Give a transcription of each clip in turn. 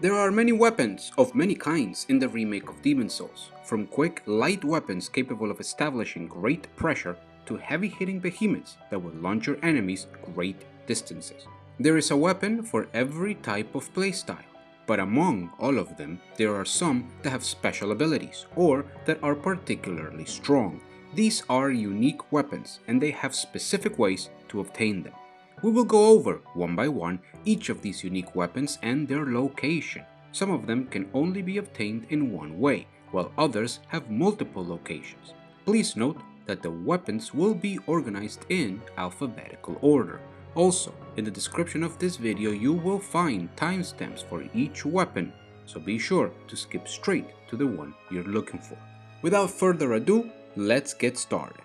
There are many weapons of many kinds in the remake of Demon's Souls, from quick, light weapons capable of establishing great pressure to heavy-hitting behemoths that will launch your enemies great distances. There is a weapon for every type of playstyle, but among all of them, there are some that have special abilities, or that are particularly strong. These are unique weapons, and they have specific ways to obtain them. We will go over, one by one, each of these unique weapons and their location. Some of them can only be obtained in one way, while others have multiple locations. Please note that the weapons will be organized in alphabetical order. Also, in the description of this video you will find timestamps for each weapon, so be sure to skip straight to the one you're looking for. Without further ado, let's get started.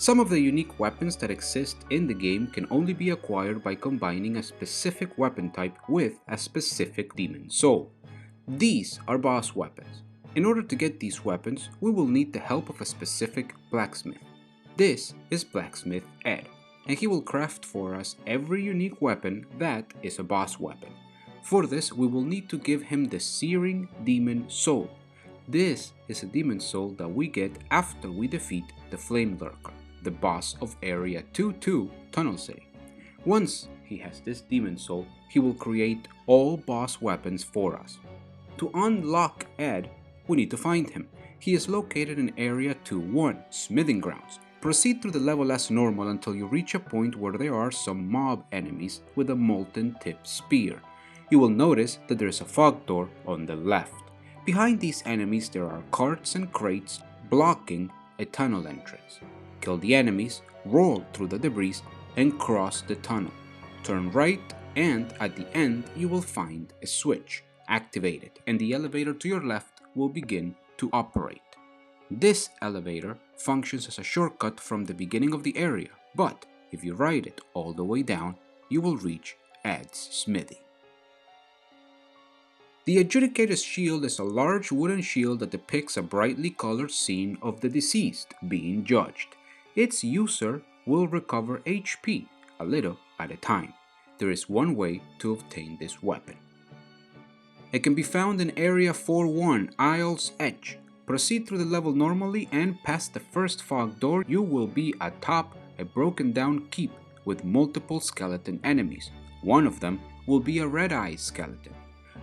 Some of the unique weapons that exist in the game can only be acquired by combining a specific weapon type with a specific demon soul. These are boss weapons. In order to get these weapons, we will need the help of a specific blacksmith. This is Blacksmith Ed, and he will craft for us every unique weapon that is a boss weapon. For this, we will need to give him the Searing Demon Soul. This is a demon soul that we get after we defeat the Flame Lurker, the boss of Area 2-2 Tunnel City. Once he has this demon soul, he will create all boss weapons for us. To unlock Ed, we need to find him. He is located in Area 2-1, Smithing Grounds. Proceed through the level as normal until you reach a point where there are some mob enemies with a molten tip spear. You will notice that there is a fog door on the left. Behind these enemies there are carts and crates blocking a tunnel entrance. Kill the enemies, roll through the debris, and cross the tunnel. Turn right, and at the end you will find a switch. Activate it, and the elevator to your left will begin to operate. This elevator functions as a shortcut from the beginning of the area, but if you ride it all the way down, you will reach Ed's smithy. The Adjudicator's shield is a large wooden shield that depicts a brightly colored scene of the deceased being judged. Its user will recover HP, a little at a time. There is one way to obtain this weapon. It can be found in Area 4-1, Isle's Edge. Proceed through the level normally, and past the first fog door you will be atop a broken down keep with multiple skeleton enemies. One of them will be a red-eye skeleton.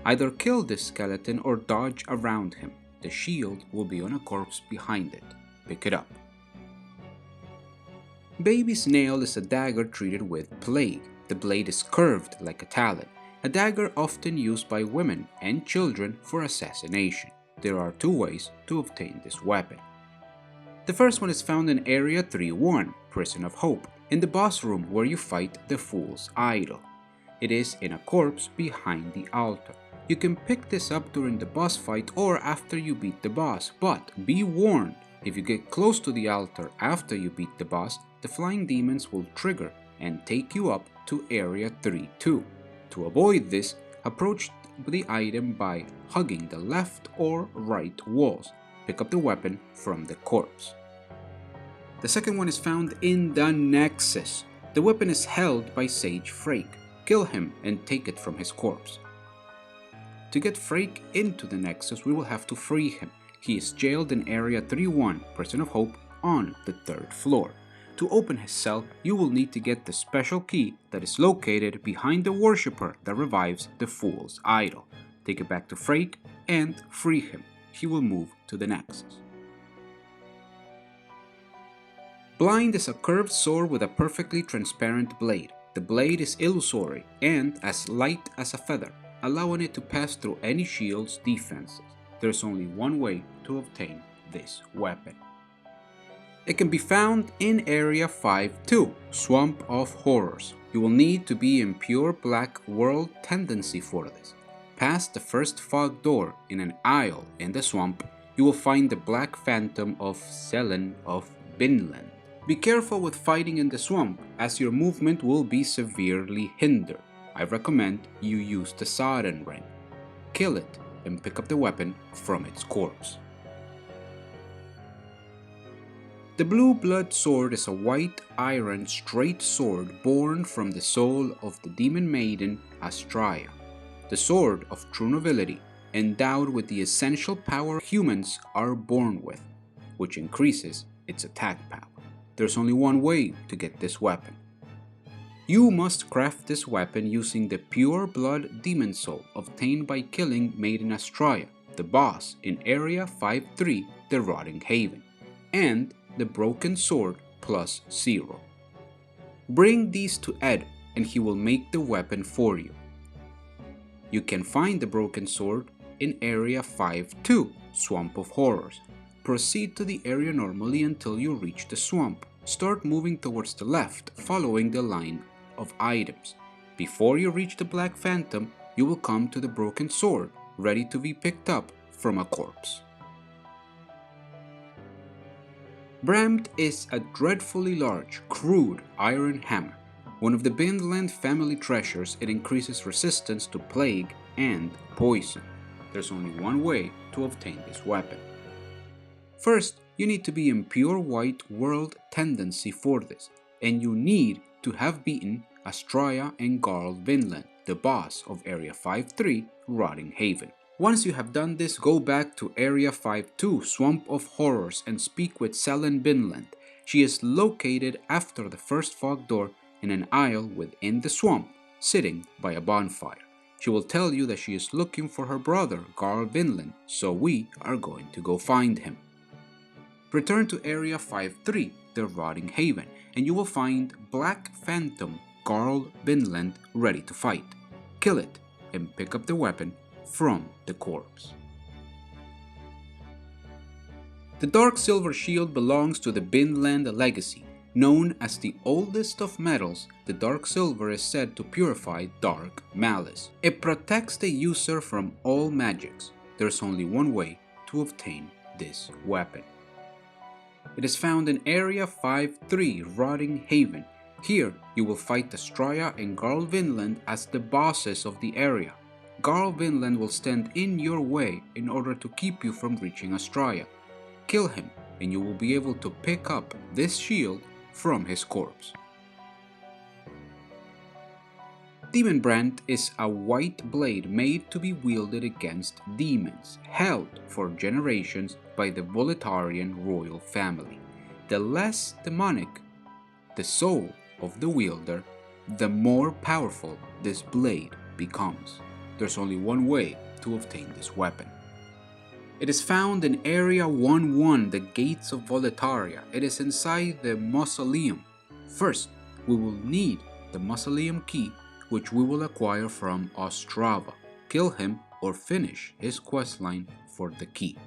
Either kill this skeleton or dodge around him. The shield will be on a corpse behind it. Pick it up. Baby Snail is a dagger treated with plague. The blade is curved like a talon, a dagger often used by women and children for assassination. There are two ways to obtain this weapon. The first one is found in Area 3-1, Prison of Hope, in the boss room where you fight the Fool's Idol. It is in a corpse behind the altar. You can pick this up during the boss fight or after you beat the boss, but be warned, if you get close to the altar after you beat the boss, the flying demons will trigger and take you up to Area 3-2. To avoid this, approach the item by hugging the left or right walls. Pick up the weapon from the corpse. The second one is found in the Nexus. The weapon is held by Sage Frake. Kill him and take it from his corpse. To get Frake into the Nexus, we will have to free him. He is jailed in Area 3-1, Prison of Hope, on the 3rd floor. To open his cell, you will need to get the special key that is located behind the worshipper that revives the Fool's Idol. Take it back to Frake and free him. He will move to the Nexus. Blind is a curved sword with a perfectly transparent blade. The blade is illusory and as light as a feather, allowing it to pass through any shield's defenses. There is only one way to obtain this weapon. It can be found in Area 5-2, Swamp of Horrors. You will need to be in pure black world tendency for this. Past the first fog door in an aisle in the swamp, you will find the Black Phantom of Selen of Vinland. Be careful with fighting in the swamp, as your movement will be severely hindered. I recommend you use the Sodden Ring. Kill it and pick up the weapon from its corpse. The Blueblood Sword is a white iron straight sword born from the soul of the demon maiden Istarelle. the sword of true nobility, endowed with the essential power humans are born with, which increases its attack power. There's only one way to get this weapon. You must craft this weapon using the pure blood demon soul obtained by killing Maiden Istarelle, the boss in Area 5-3, the Rotting Haven, and the broken sword plus 0. Bring these to Ed and he will make the weapon for you. You can find the broken sword in Area 5-2, Swamp of Horrors. Proceed to the area normally until you reach the swamp. Start moving towards the left, following the line of items. Before you reach the Black Phantom, you will come to the broken sword, ready to be picked up from a corpse. Bramd is a dreadfully large, crude iron hammer. One of the Binland family treasures, it increases resistance to plague and poison. There's only one way to obtain this weapon. First, you need to be in pure white world tendency for this, and you need to have beaten Istarelle and Garl Vinland, the boss of Area 5-3, Rotting Haven. Once you have done this, go back to Area 5-2, Swamp of Horrors, and speak with Selen Vinland. She is located after the first fog door in an aisle within the swamp, sitting by a bonfire. She will tell you that she is looking for her brother, Garl Vinland, so we are going to go find him. Return to Area 5-3, the Rotting Haven, and you will find Black Phantom Garl Vinland ready to fight. Kill it and pick up the weapon from the corpse. The Dark Silver Shield belongs to the Vinland legacy. Known as the oldest of metals, the Dark Silver is said to purify dark malice. It protects the user from all magics. There's only one way to obtain this weapon. It is found in Area 5-3, Rotting Haven. Here, you will fight Istarelle and Garl Vinland as the bosses of the area. Garl Vinland will stand in your way in order to keep you from reaching Istarelle. Kill him, and you will be able to pick up this shield from his corpse. Demonbrandt is a white blade made to be wielded against demons, held for generations by the Voltarian royal family. The less demonic the soul of the wielder, the more powerful this blade becomes. There's only one way to obtain this weapon. It is found in Area 1-1, the Gates of Voltaria. It is inside the Mausoleum. First, we will need the Mausoleum key, which we will acquire from Ostrava. Kill him or finish his questline for the key.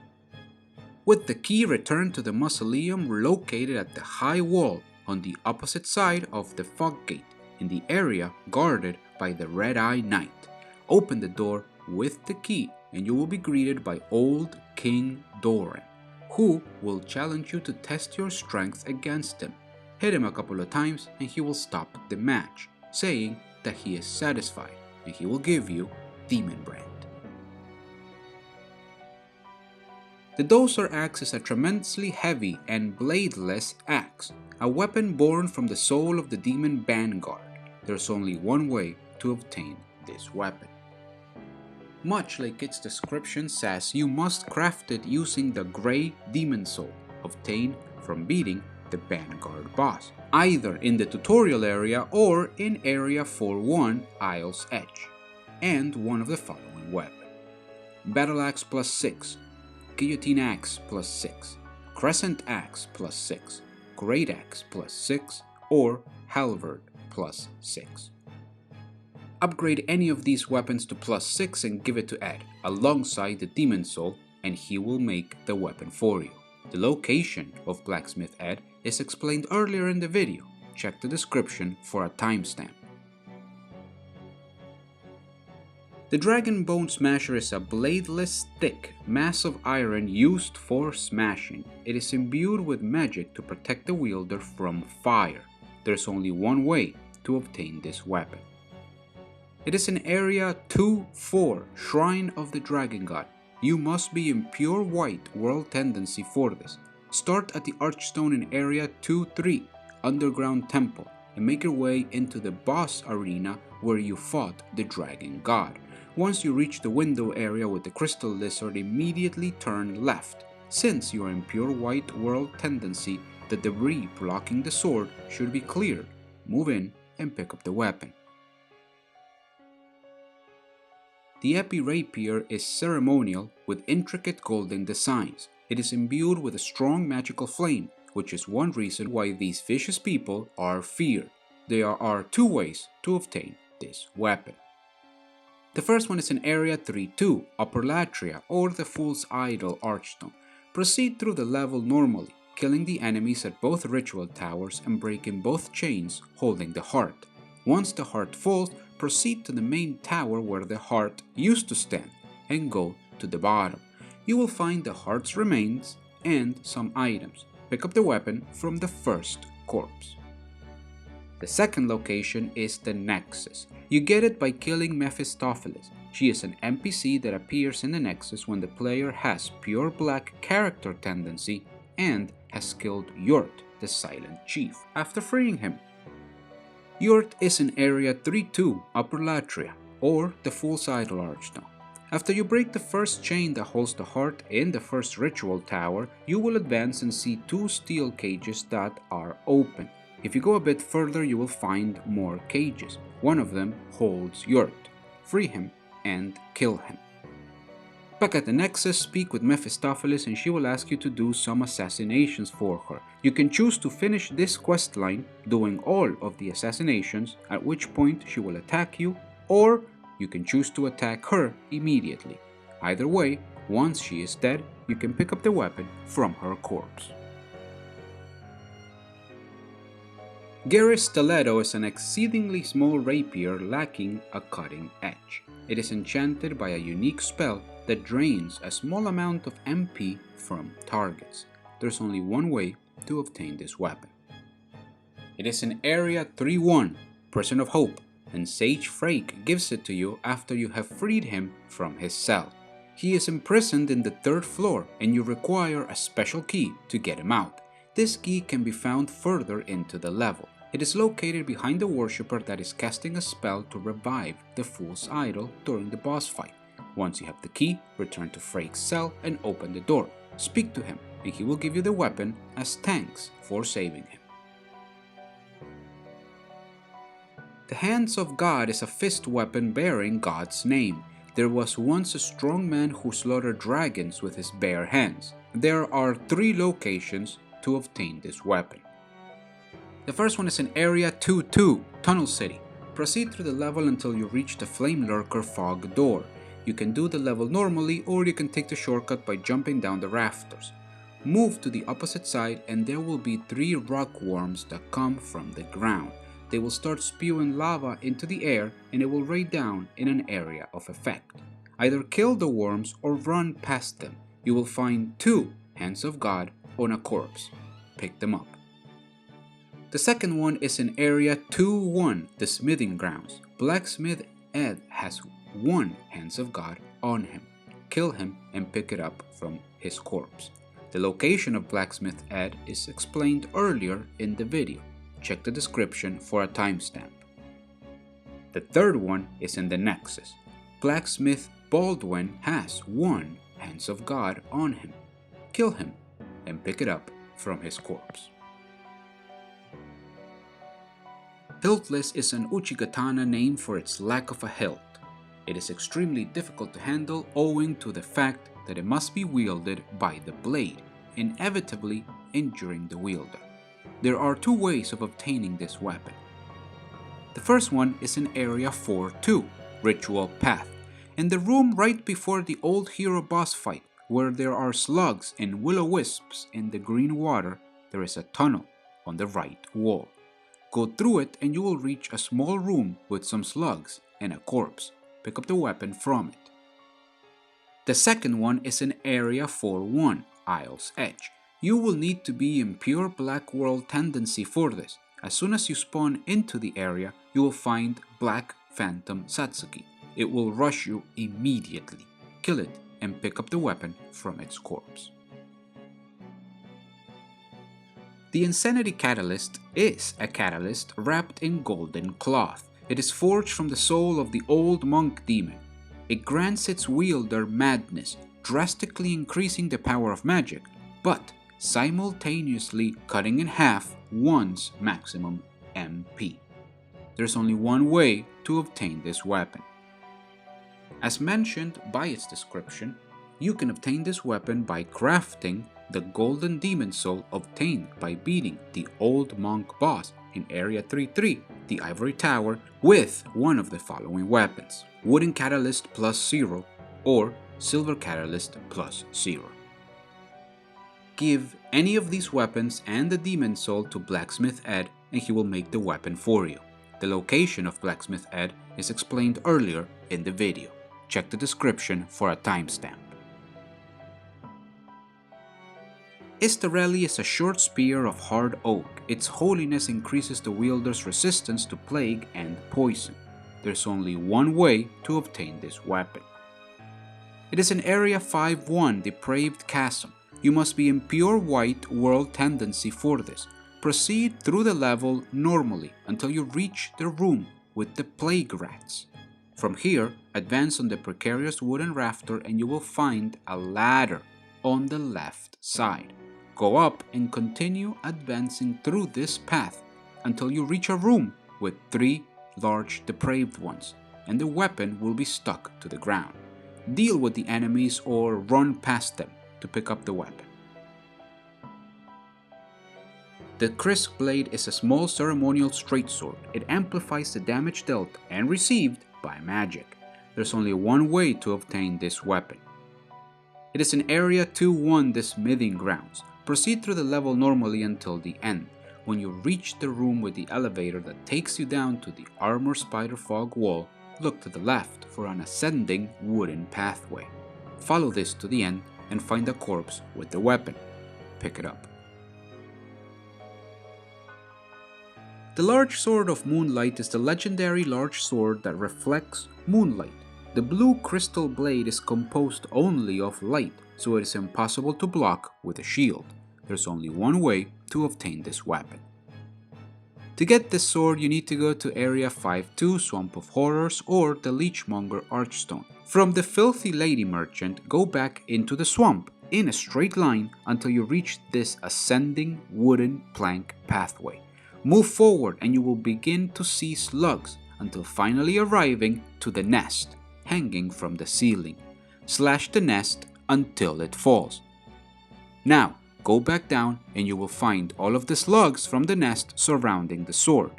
With the key, return to the Mausoleum located at the high wall on the opposite side of the Fog Gate in the area guarded by the Red-Eye Knight. Open the door with the key and you will be greeted by Old King Doran, who will challenge you to test your strength against him. Hit him a couple of times and he will stop the match, saying that he is satisfied and he will give you Demonbrandt. The Dozer Axe is a tremendously heavy and bladeless axe, a weapon born from the soul of the demon vanguard. There's only one way to obtain this weapon. Much like its description says, you must craft it using the Grey Demon Soul obtained from beating the Vanguard boss, either in the tutorial area or in Area 4-1 Isle's Edge, and one of the following weapons: Battle Axe plus 6, Guillotine Axe plus 6, Crescent Axe plus 6, Great Axe plus 6, or Halberd plus 6. Upgrade any of these weapons to plus 6 and give it to Ed, alongside the Demon Soul, and he will make the weapon for you. The location of Blacksmith Ed is explained earlier in the video. Check the description for a timestamp. The Dragon Bone Smasher is a bladeless, thick mass of iron used for smashing. It is imbued with magic to protect the wielder from fire. There's only one way to obtain this weapon. It is in Area 2-4, Shrine of the Dragon God. You must be in pure white world tendency for this. Start at the Archstone in Area 2-3, Underground Temple, and make your way into the boss arena where you fought the Dragon God. Once you reach the window area with the crystal lizard, immediately turn left. Since you are in pure white world tendency, the debris blocking the sword should be cleared. Move in and pick up the weapon. The Epee Rapier is ceremonial with intricate golden designs. It is imbued with a strong magical flame, which is one reason why these vicious people are feared. There are two ways to obtain this weapon. The first one is in Area 3-2, Upper Latria, or the Fool's Idol Archstone. Proceed through the level normally, killing the enemies at both ritual towers and breaking both chains holding the heart. Once the heart falls, proceed to the main tower where the heart used to stand, and go to the bottom. You will find the heart's remains and some items. Pick up the weapon from the first corpse. The second location is the Nexus. You get it by killing Mephistopheles. She is an NPC that appears in the Nexus when the player has pure black character tendency and has killed Yurt, the Silent Chief, after freeing him. Yurt is in Area 3-2, Upper Latria, or the Fool's Idol Archstone. After you break the first chain that holds the heart in the first ritual tower, you will advance and see two steel cages that are open. If you go a bit further, you will find more cages. One of them holds Yurt. Free him and kill him. Back at the Nexus, speak with Mephistopheles and she will ask you to do some assassinations for her. You can choose to finish this questline doing all of the assassinations, at which point she will attack you, or you can choose to attack her immediately. Either way, once she is dead, you can pick up the weapon from her corpse. Geri's Stiletto is an exceedingly small rapier lacking a cutting edge. It is enchanted by a unique spell that drains a small amount of MP from targets. There's only one way to obtain this weapon. It is in Area 3-1, Prison of Hope, and Sage Frake gives it to you after you have freed him from his cell. He is imprisoned in the 3rd floor and you require a special key to get him out. This key can be found further into the level. It is located behind the worshipper that is casting a spell to revive the Fool's Idol during the boss fight. Once you have the key, return to Frake's cell and open the door. Speak to him and he will give you the weapon as thanks for saving him. The Hands of God is a fist weapon bearing God's name. There was once a strong man who slaughtered dragons with his bare hands. There are 3 locations to obtain this weapon. The first one is in Area 2-2, Tunnel City. Proceed through the level until you reach the Flame Lurker Fog door. You can do the level normally or you can take the shortcut by jumping down the rafters. Move to the opposite side and there will be 3 rock worms that come from the ground. They will start spewing lava into the air and it will rain down in an area of effect. Either kill the worms or run past them. You will find 2 Hands of God on a corpse. Pick them up. The second one is in Area 2-1, the Smithing Grounds. Blacksmith Ed has 1 Hands of God on him. Kill him and pick it up from his corpse. The location of Blacksmith Ed is explained earlier in the video. Check the description for a timestamp. The third one is in the Nexus. Blacksmith Baldwin has 1 Hands of God on him. Kill him and pick it up from his corpse. Hiltless is an Uchigatana named for its lack of a hilt. It is extremely difficult to handle owing to the fact that it must be wielded by the blade, inevitably injuring the wielder. There are 2 ways of obtaining this weapon. The first one is in Area 4-2, Ritual Path, in the room right before the old hero boss fight, where there are slugs and will-o-wisps in the green water. There is a tunnel on the right wall. Go through it and you will reach a small room with some slugs and a corpse. Pick up the weapon from it. The second one is in Area 4-1, Isle's Edge. You will need to be in pure Black World tendency for this. As soon as you spawn into the area, you will find Black Phantom Satsuki. It will rush you immediately. Kill it and pick up the weapon from its corpse. The Insanity Catalyst is a catalyst wrapped in golden cloth. It is forged from the soul of the old monk demon. It grants its wielder madness, drastically increasing the power of magic, but simultaneously cutting in half one's maximum MP. There's only one way to obtain this weapon. As mentioned by its description, you can obtain this weapon by crafting the Golden Demon Soul obtained by beating the Old Monk boss in Area 3-3, the Ivory Tower, with one of the following weapons: Wooden Catalyst +0 or Silver Catalyst +0. Give any of these weapons and the Demon Soul to Blacksmith Ed and he will make the weapon for you. The location of Blacksmith Ed is explained earlier in the video. Check the description for a timestamp. Istarelle is a short spear of hard oak. Its holiness increases the wielder's resistance to plague and poison. There's only one way to obtain this weapon. It is an Area 5-1 Depraved Chasm. You must be in pure white world tendency for this. Proceed through the level normally until you reach the room with the plague rats. From here, advance on the precarious wooden rafter and you will find a ladder on the left side. Go up and continue advancing through this path until you reach a room with 3 large depraved ones, and the weapon will be stuck to the ground. Deal with the enemies or run past them to pick up the weapon. The Kris Blade is a small ceremonial straight sword. It amplifies the damage dealt and received by magic. There's only one way to obtain this weapon. It is an Area 2-1 The Smithing Grounds. Proceed through the level normally until the end. When you reach the room with the elevator that takes you down to the Armor Spider Fog wall, look to the left for an ascending wooden pathway. Follow this to the end and find a corpse with the weapon. Pick it up. The Large Sword of Moonlight is the legendary large sword that reflects moonlight. The blue crystal blade is composed only of light, so it is impossible to block with a shield. There's only one way to obtain this weapon. To get this sword, you need to go to Area 5-2 Swamp of Horrors or the Leechmonger Archstone. From the Filthy Lady Merchant, go back into the swamp in a straight line until you reach this ascending wooden plank pathway. Move forward and you will begin to see slugs until finally arriving to the nest hanging from the ceiling. Slash the nest until it falls. Now, go back down and you will find all of the slugs from the nest surrounding the sword.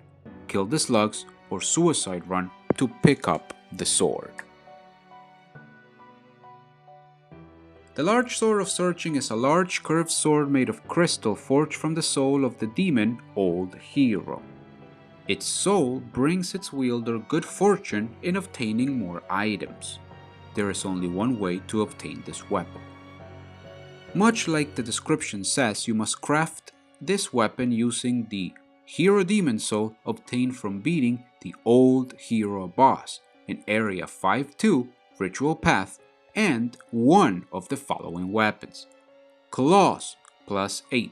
Kill the slugs or suicide run to pick up the sword. The Large Sword of Searching is a large curved sword made of crystal forged from the soul of the demon Old Hero. Its soul brings its wielder good fortune in obtaining more items. There is only one way to obtain this weapon. Much like the description says, you must craft this weapon using the Hero Demon Soul obtained from beating the Old Hero boss in Area 5-2 Ritual Path and one of the following weapons: Claws +8,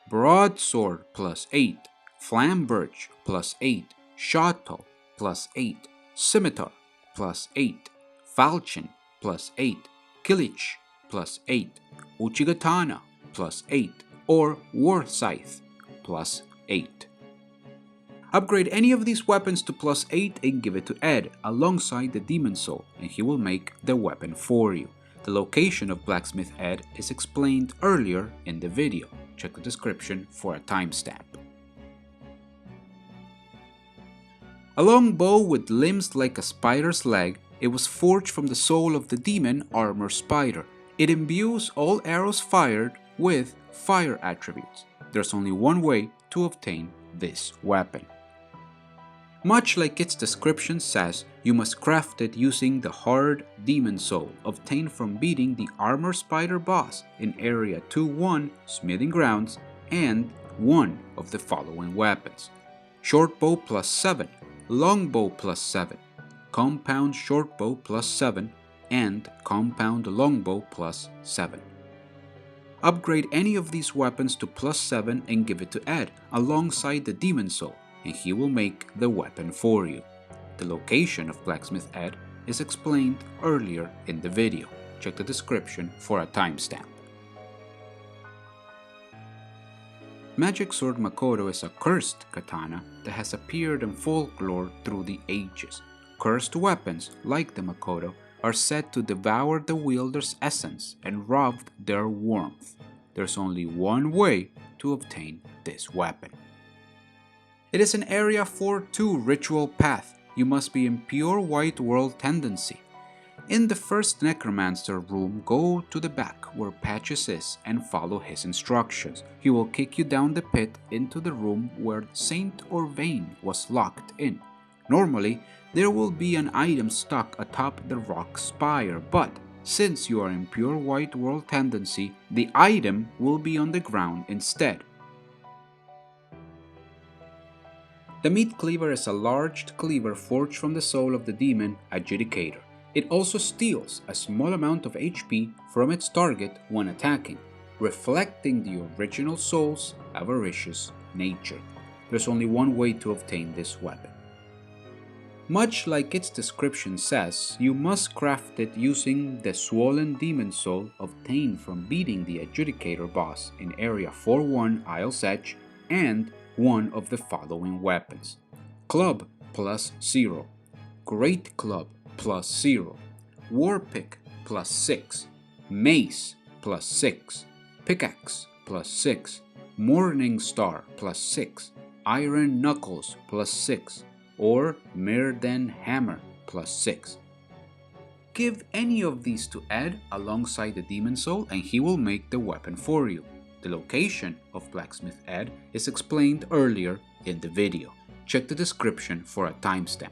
Broadsword +8, Flamberge +8, Shottle +8, Scimitar +8, Falchion +8, Kilich +8, Uchigatana +8, or War Scythe +8. Upgrade any of these weapons to +8 and give it to Ed alongside the Demon Soul and he will make the weapon for you. The location of Blacksmith Ed is explained earlier in the video. Check the description for a timestamp. A long bow with limbs like a spider's leg, it was forged from the soul of the demon Armor Spider. It imbues all arrows fired with fire attributes. There's only one way to obtain this weapon. Much like its description says, you must craft it using the Hard Demon Soul obtained from beating the Armor Spider boss in Area 2-1 Smithing Grounds and one of the following weapons: Shortbow +7, Longbow +7, Compound Shortbow +7, and Compound Longbow +7. Upgrade any of these weapons to +7 and give it to Ed alongside the Demon Soul and he will make the weapon for you. The location of Blacksmith Ed is explained earlier in the video. Check the description for a timestamp. Magic Sword Makoto is a cursed katana that has appeared in folklore through the ages. Cursed weapons, like the Makoto, are said to devour the wielder's essence and rob their warmth. There's only one way to obtain this weapon. It is an Area 4-2 ritual path. You must be in pure white world tendency. In the first Necromancer room, go to the back where Patches is and follow his instructions. He will kick you down the pit into the room where Saint Orvain was locked in. Normally, there will be an item stuck atop the rock spire, but since you are in pure white world tendency, the item will be on the ground instead. The Meat Cleaver is a large cleaver forged from the soul of the demon Adjudicator. It also steals a small amount of HP from its target when attacking, reflecting the original soul's avaricious nature. There's only one way to obtain this weapon. Much like its description says, you must craft it using the swollen demon soul obtained from beating the Adjudicator boss in Area 4-1 Isle's Edge and one of the following weapons: Club plus 0, Great Club plus 0, Warpick plus 6, Mace plus 6, Pickaxe plus 6, Morning Star plus 6, Iron Knuckles plus 6, or Mirden Hammer plus 6. Give any of these to Ed alongside the Demon Soul and he will make the weapon for you. The location of Blacksmith Ed is explained earlier in the video. Check the description for a timestamp.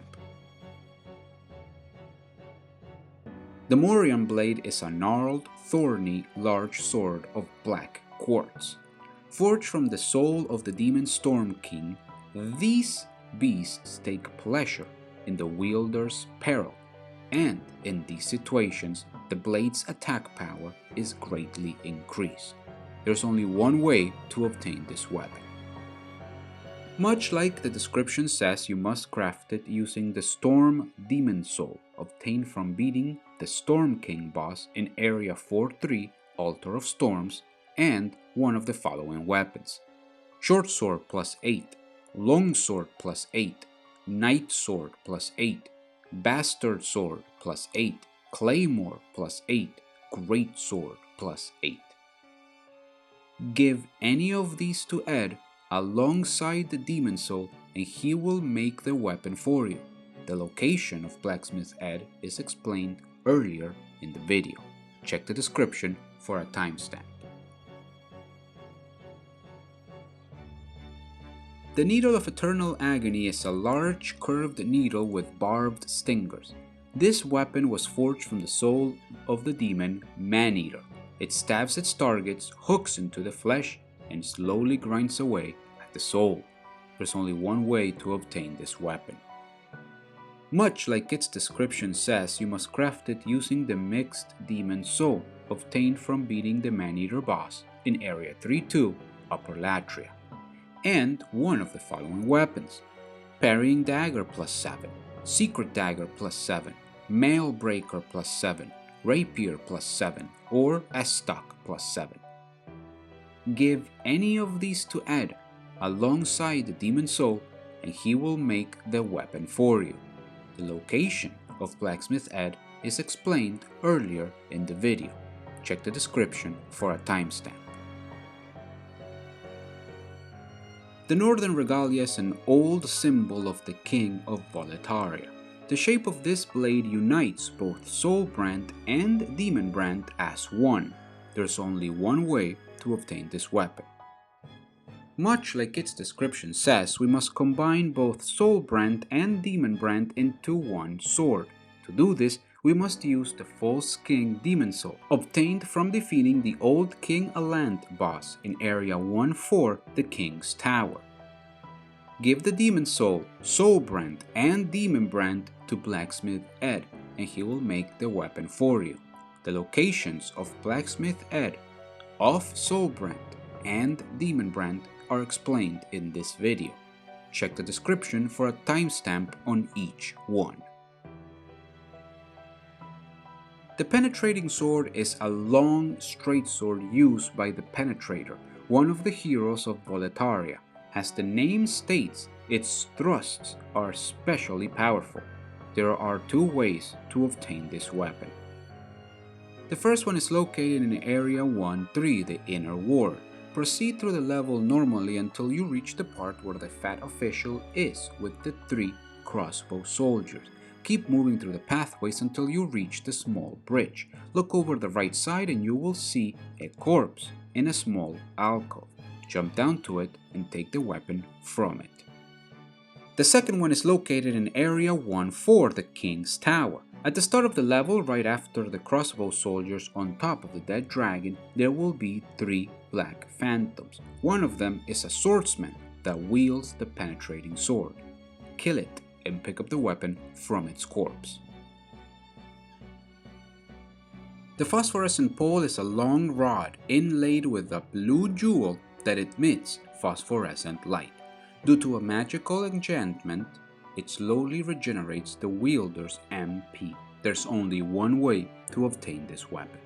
The Morion Blade is a gnarled, thorny, large sword of black quartz. Forged from the soul of the demon Storm King, these beasts take pleasure in the wielder's peril, and in these situations, the blade's attack power is greatly increased. There's only one way to obtain this weapon. Much like the description says, you must craft it using the Storm Demon Soul obtained from beating the Storm King boss in Area 4-3 Altar of Storms and one of the following weapons: Short Sword plus 8, Long Sword plus 8, Night Sword plus 8, Bastard Sword plus 8, Claymore plus 8, Great Sword plus 8. Give any of these to Ed alongside the Demon Soul and he will make the weapon for you. The location of Blacksmith Ed is explained earlier in the video. Check the description for a timestamp. The Needle of Eternal Agony is a large curved needle with barbed stingers. This weapon was forged from the soul of the demon Maneater. It stabs its targets, hooks into the flesh, and slowly grinds away at the soul. There's only one way to obtain this weapon. Much like its description says, you must craft it using the Mixed Demon Soul obtained from beating the Maneater boss in Area 3-2 Upper Latria, and one of the following weapons: Parrying Dagger plus 7, Secret Dagger plus 7, Mail Breaker plus 7, Rapier plus 7, or S-Stock plus 7. Give any of these to Ed alongside the Demon Soul and he will make the weapon for you. The location of Blacksmith Ed is explained earlier in the video. Check the description for a timestamp. The Northern Regalia is an old symbol of the King of Boletaria. The shape of this blade unites both Soulbrandt and Demonbrandt as one. There's only one way to obtain this weapon. Much like its description says, we must combine both Soulbrandt and Demonbrandt into one sword. To do this, we must use the False King Demon Soul, obtained from defeating the old King Alant boss in Area 1-4, the King's Tower. Give the Demon Soul, Soulbrandt, and Demonbrandt to Blacksmith Ed, and he will make the weapon for you. The locations of Blacksmith Ed, of Soulbrandt, and Demonbrandt are explained in this video. Check the description for a timestamp on each one. The Penetrating Sword is a long, straight sword used by the Penetrator, one of the heroes of Boletaria. As the name states, its thrusts are especially powerful. There are two ways to obtain this weapon. The first one is located in Area 1-3, the Inner Ward. Proceed through the level normally until you reach the part where the fat official is with the 3 crossbow soldiers. Keep moving through the pathways until you reach the small bridge. Look over the right side and you will see a corpse in a small alcove. Jump down to it and take the weapon from it. The second one is located in Area 1-4, the King's Tower. At the start of the level, right after the crossbow soldiers on top of the dead dragon, there will be 3 black phantoms. One of them is a swordsman that wields the penetrating sword. Kill it and pick up the weapon from its corpse. The Phosphorescent Pole is a long rod inlaid with a blue jewel that emits phosphorescent light. Due to a magical enchantment, it slowly regenerates the wielder's MP. There's only one way to obtain this weapon.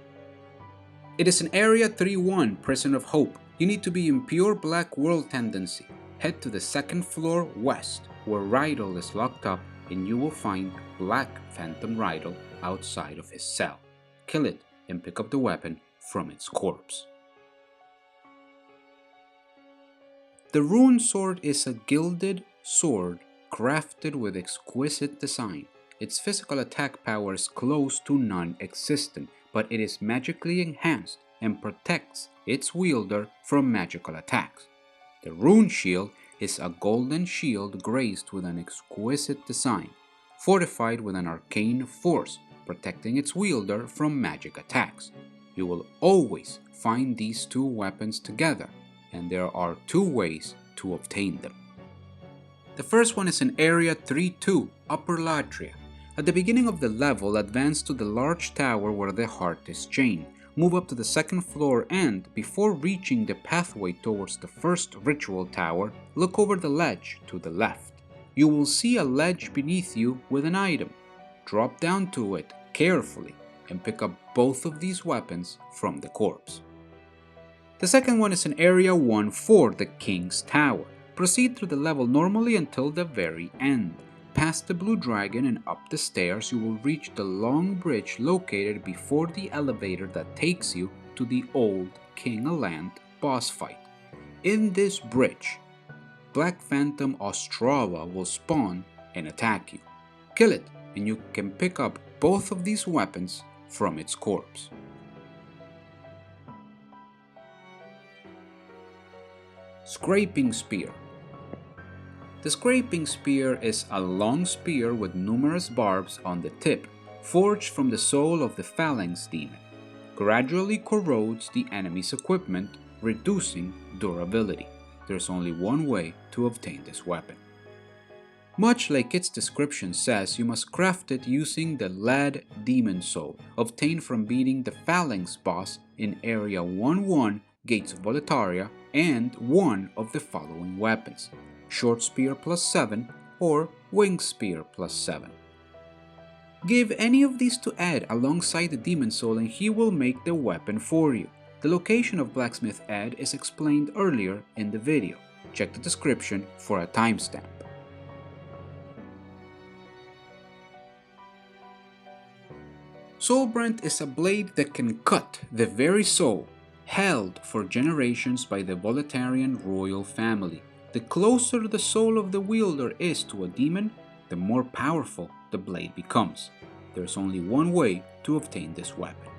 It is in Area 3-1, Prison of Hope. You need to be in pure black world tendency. Head to the 2nd floor west, where Rydell is locked up, and you will find Black Phantom Rydell outside of his cell. Kill it and pick up the weapon from its corpse. The Rune Sword is a gilded sword crafted with exquisite design. Its physical attack power is close to non-existent, but it is magically enhanced and protects its wielder from magical attacks. The Rune Shield is a golden shield graced with an exquisite design, fortified with an arcane force, protecting its wielder from magic attacks. You will always find these two weapons together, and there are 2 ways to obtain them. The first one is in Area 3-2, Upper Latria. At the beginning of the level, advance to the large tower where the heart is chained. Move up to the 2nd floor and, before reaching the pathway towards the first ritual tower, look over the ledge to the left. You will see a ledge beneath you with an item. Drop down to it carefully and pick up both of these weapons from the corpse. The second one is in Area 1-4, the King's Tower. Proceed through the level normally until the very end. Past the blue dragon and up the stairs, you will reach the long bridge located before the elevator that takes you to the old King Aland boss fight. In this bridge, Black Phantom Ostrava will spawn and attack you. Kill it and you can pick up both of these weapons from its corpse. Scraping Spear. The Scraping Spear is a long spear with numerous barbs on the tip, forged from the soul of the Phalanx Demon. Gradually corrodes the enemy's equipment, reducing durability. There's only one way to obtain this weapon. Much like its description says, you must craft it using the lead demon soul, obtained from beating the Phalanx boss in Area 1-1, Gates of Boletaria, and one of the following weapons: Short Spear +7 or Wing Spear +7. Give any of these to Ed alongside the Demon Soul and he will make the weapon for you. The location of Blacksmith Ed is explained earlier in the video. Check the description for a timestamp. Soulbrandt is a blade that can cut the very soul, held for generations by the Boletarian royal family. The closer the soul of the wielder is to a demon, the more powerful the blade becomes. There's only one way to obtain this weapon.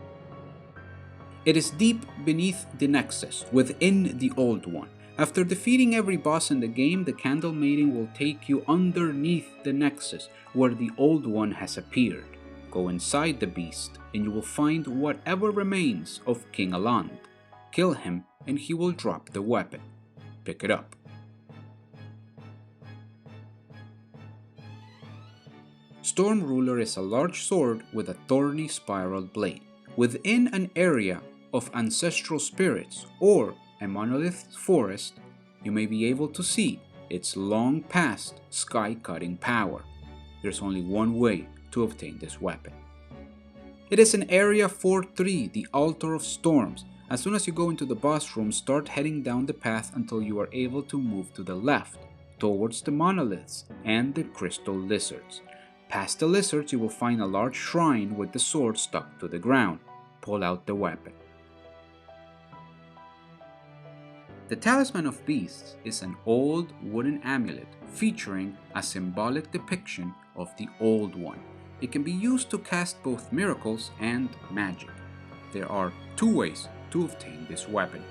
It is deep beneath the Nexus, within the Old One. After defeating every boss in the game, the Candle Maiden will take you underneath the Nexus, where the Old One has appeared. Go inside the beast, and you will find whatever remains of King Aland. Kill him, and he will drop the weapon. Pick it up. Storm Ruler is a large sword with a thorny spiral blade. Within an area of ancestral spirits or a monolith forest, you may be able to see its long past sky-cutting power. There's only one way to obtain this weapon. It is in Area 4-3, the Altar of Storms. As soon as you go into the boss room, start heading down the path until you are able to move to the left, towards the monoliths and the crystal lizards. Past the lizards, you will find a large shrine with the sword stuck to the ground. Pull out the weapon. The Talisman of Beasts is an old wooden amulet featuring a symbolic depiction of the Old One. It can be used to cast both miracles and magic. There are two ways to obtain this weapon.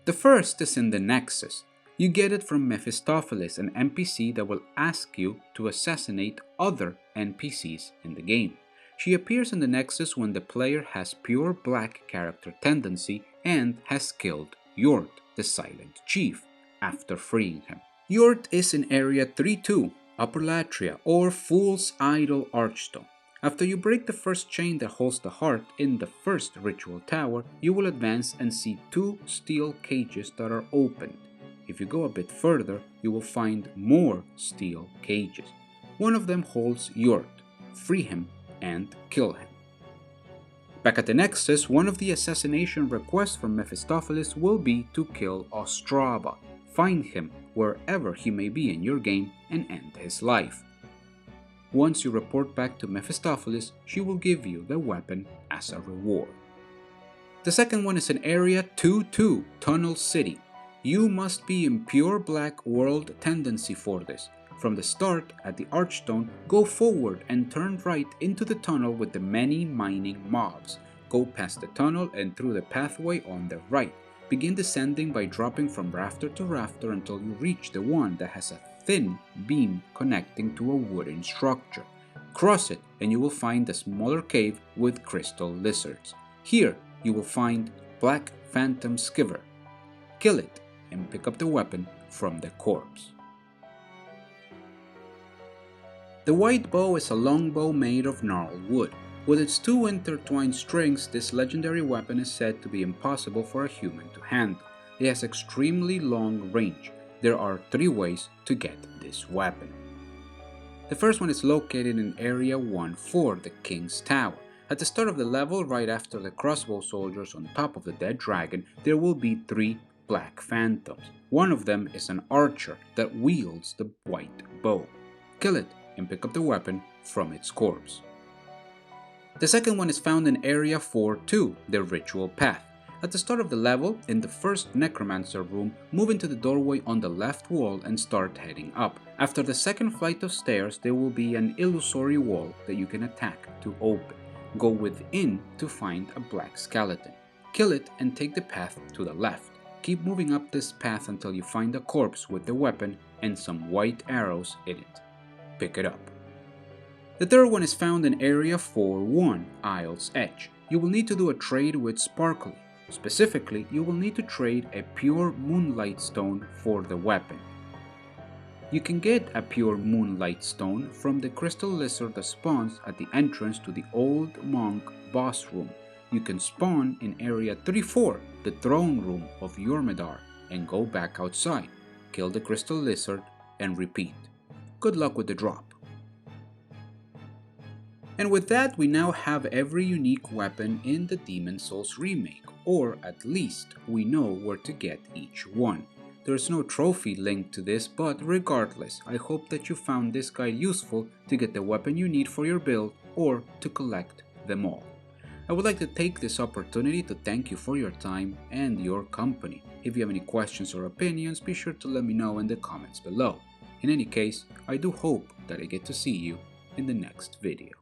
The first is in the Nexus. You get it from Mephistopheles, an NPC that will ask you to assassinate other NPCs in the game. She appears in the Nexus when the player has pure black character tendency and has killed Yort, the Silent Chief, after freeing him. Yort is in Area 3-2, Upper Latria, or Fool's Idol Archstone. After you break the first chain that holds the heart in the first ritual tower, you will advance and see two steel cages that are opened. If you go a bit further, you will find more steel cages. One of them holds Yort. Free him and kill him. Back at the Nexus, one of the assassination requests from Mephistopheles will be to kill Ostrava. Find him wherever he may be in your game and end his life. Once you report back to Mephistopheles, she will give you the weapon as a reward. The second one is in Area 2-2, Tunnel City. You must be in pure black world tendency for this. From the start, at the Archstone, go forward and turn right into the tunnel with the many mining mobs. Go past the tunnel and through the pathway on the right. Begin descending by dropping from rafter to rafter until you reach the one that has a thin beam connecting to a wooden structure. Cross it and you will find a smaller cave with crystal lizards. Here you will find Black Phantom Skiver. Kill it and pick up the weapon from the corpse. The White Bow is a longbow made of gnarled wood. With its two intertwined strings, this legendary weapon is said to be impossible for a human to handle. It has extremely long range. There are three ways to get this weapon. The first one is located in Area 1-4, the King's Tower. At the start of the level, right after the crossbow soldiers on top of the dead dragon, there will be three Black Phantoms. One of them is an archer that wields the white bow. Kill it and pick up the weapon from its corpse. The second one is found in Area 4-2, the Ritual Path. At the start of the level, in the first Necromancer room, move into the doorway on the left wall and start heading up. After the second flight of stairs, there will be an illusory wall that you can attack to open. Go within to find a black skeleton. Kill it and take the path to the left. Keep moving up this path until you find a corpse with the weapon and some white arrows in it. Pick it up. The third one is found in Area 4-1, Isle's Edge. You will need to do a trade with Sparkly. Specifically, you will need to trade a pure Moonlight stone for the weapon. You can get a pure Moonlight stone from the crystal lizard that spawns at the entrance to the Old Monk boss room. You can spawn in Area 3-4, the throne room of Jormungandr, and go back outside, kill the crystal lizard, and repeat. Good luck with the drop. And with that, we now have every unique weapon in the Demon's Souls remake, or at least we know where to get each one. There's no trophy linked to this, but regardless, I hope that you found this guide useful to get the weapon you need for your build or to collect them all. I would like to take this opportunity to thank you for your time and your company. If you have any questions or opinions, be sure to let me know in the comments below. In any case, I do hope that I get to see you in the next video.